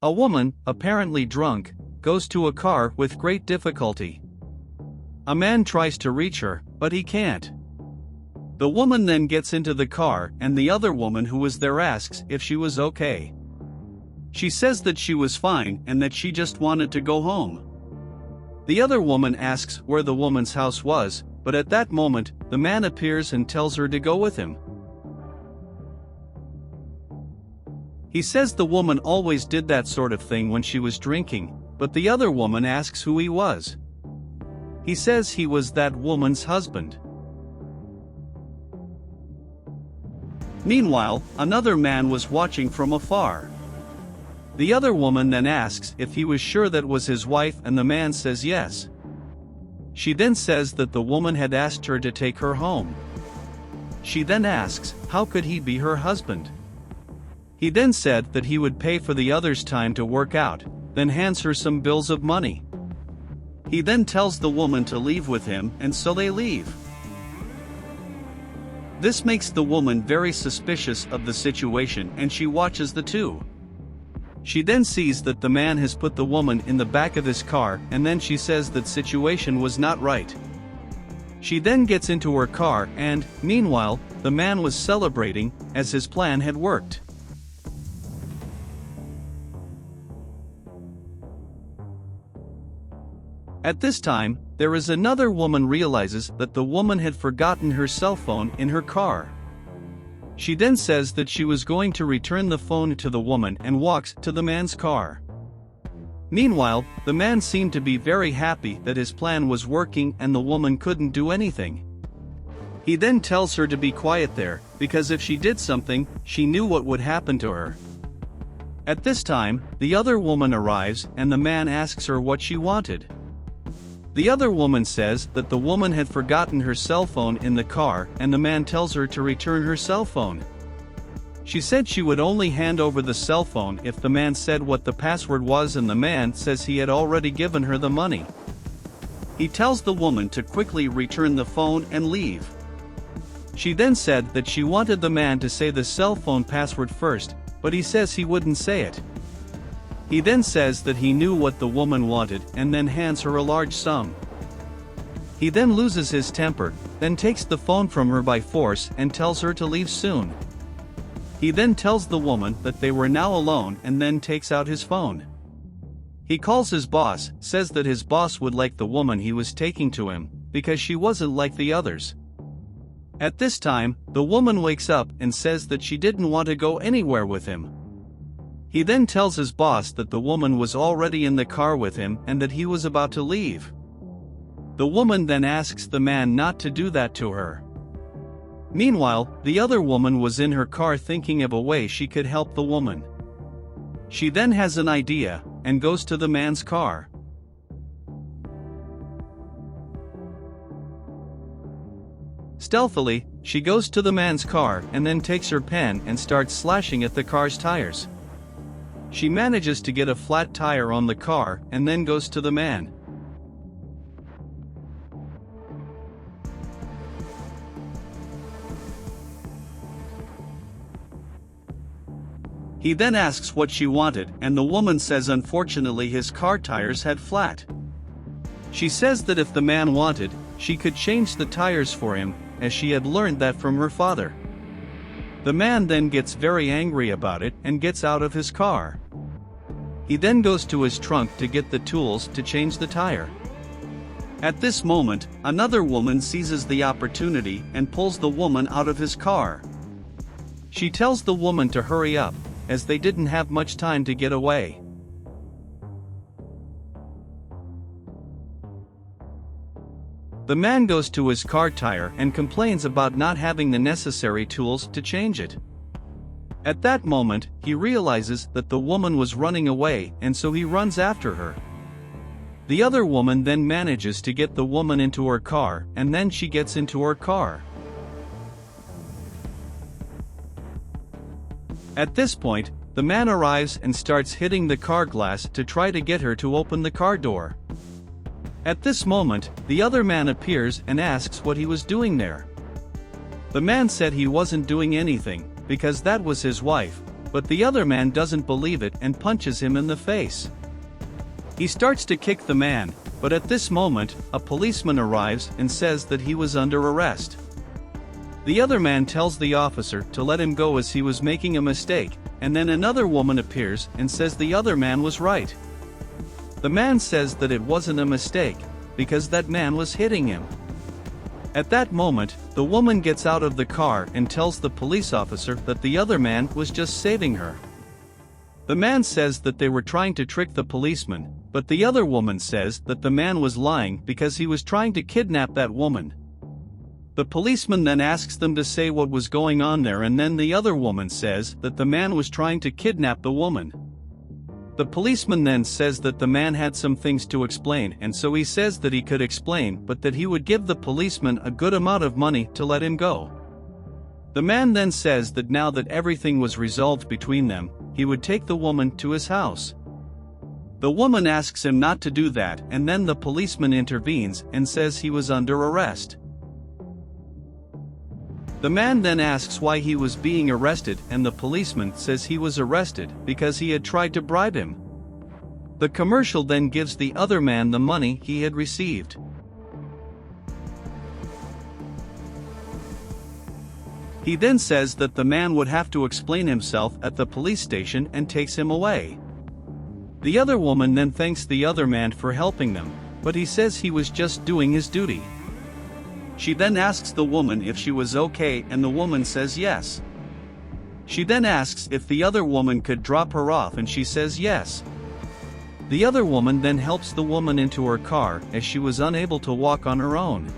A woman, apparently drunk, goes to a car with great difficulty. A man tries to reach her, but he can't. The woman then gets into the car and the other woman who was there asks if she was okay. She says that she was fine and that she just wanted to go home. The other woman asks where the woman's house was, but at that moment, the man appears and tells her to go with him. He says the woman always did that sort of thing when she was drinking, but the other woman asks who he was. He says he was that woman's husband. Meanwhile, another man was watching from afar. The other woman then asks if he was sure that was his wife and the man says yes. She then says that the woman had asked her to take her home. She then asks, how could he be her husband? He then said that he would pay for the other's time to work out, then hands her some bills of money. He then tells the woman to leave with him and so they leave. This makes the woman very suspicious of the situation and she watches the two. She then sees that the man has put the woman in the back of his car and then she says that situation was not right. She then gets into her car and, meanwhile, the man was celebrating as his plan had worked. At this time, there is another woman realizes that the woman had forgotten her cell phone in her car. She then says that she was going to return the phone to the woman and walks to the man's car. Meanwhile, the man seemed to be very happy that his plan was working and the woman couldn't do anything. He then tells her to be quiet there, because if she did something, she knew what would happen to her. At this time, the other woman arrives and the man asks her what she wanted. The other woman says that the woman had forgotten her cell phone in the car and the man tells her to return her cell phone. She said she would only hand over the cell phone if the man said what the password was and the man says he had already given her the money. He tells the woman to quickly return the phone and leave. She then said that she wanted the man to say the cell phone password first, but he says he wouldn't say it. He then says that he knew what the woman wanted and then hands her a large sum. He then loses his temper, then takes the phone from her by force and tells her to leave soon. He then tells the woman that they were now alone and then takes out his phone. He calls his boss, says that his boss would like the woman he was taking to him, because she wasn't like the others. At this time, the woman wakes up and says that she didn't want to go anywhere with him. He then tells his boss that the woman was already in the car with him and that he was about to leave. The woman then asks the man not to do that to her. Meanwhile, the other woman was in her car thinking of a way she could help the woman. She then has an idea and goes to the man's car. Stealthily, she goes to the man's car and then takes her pen and starts slashing at the car's tires. She manages to get a flat tire on the car and then goes to the man. He then asks what she wanted and the woman says unfortunately his car tires had flat. She says that if the man wanted, she could change the tires for him, as she had learned that from her father. The man then gets very angry about it and gets out of his car. He then goes to his trunk to get the tools to change the tire. At this moment, another woman seizes the opportunity and pulls the woman out of his car. She tells the woman to hurry up, as they didn't have much time to get away. The man goes to his car tire and complains about not having the necessary tools to change it. At that moment, he realizes that the woman was running away and so he runs after her. The other woman then manages to get the woman into her car and then she gets into her car. At this point, the man arrives and starts hitting the car glass to try to get her to open the car door. At this moment, the other man appears and asks what he was doing there. The man said he wasn't doing anything, because that was his wife, but the other man doesn't believe it and punches him in the face. He starts to kick the man, but at this moment, a policeman arrives and says that he was under arrest. The other man tells the officer to let him go as he was making a mistake, and then another woman appears and says the other man was right. The man says that it wasn't a mistake, because that man was hitting him. At that moment, the woman gets out of the car and tells the police officer that the other man was just saving her. The man says that they were trying to trick the policeman, but the other woman says that the man was lying because he was trying to kidnap that woman. The policeman then asks them to say what was going on there, and then the other woman says that the man was trying to kidnap the woman. The policeman then says that the man had some things to explain, and so he says that he could explain, but that he would give the policeman a good amount of money to let him go. The man then says that now that everything was resolved between them, he would take the woman to his house. The woman asks him not to do that, and then the policeman intervenes and says he was under arrest. The man then asks why he was being arrested, and the policeman says he was arrested because he had tried to bribe him. The commercial then gives the other man the money he had received. He then says that the man would have to explain himself at the police station and takes him away. The other woman then thanks the other man for helping them, but he says he was just doing his duty. She then asks the woman if she was okay, and the woman says yes. She then asks if the other woman could drop her off, and she says yes. The other woman then helps the woman into her car as she was unable to walk on her own.